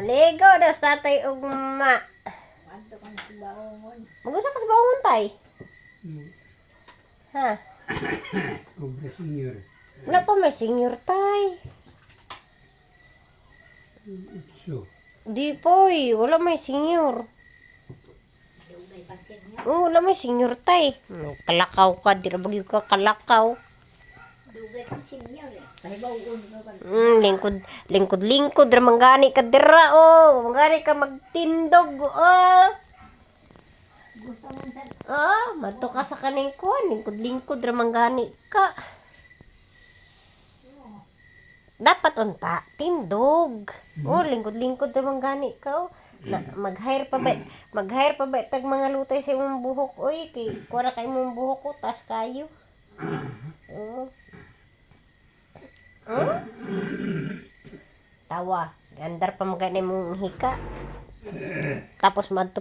Maligo daw sa tatay ugma. Mag-usa ka sa baongon tay. Ha? Obra senior. Wala pa may senior tay. So, Di poy, wala may senior. Oh, wala may senior tay. May kalakaw ka, di ra bagyo ka kalakaw. Lingkod ra manggani ka dira oh. Manggani ka magtindog oh. Madto ka sa kaning kuan, lingkod ra manggani ka. Dapat unta tindog. Oh, lingkod ra manggani ka oh. Na mag-hire pa ba tag mga lutay sa imong buhok oy kay kuara kay imong buhok ko tas kayo. Tawa, gandar pa magani mong hika. Tapos madto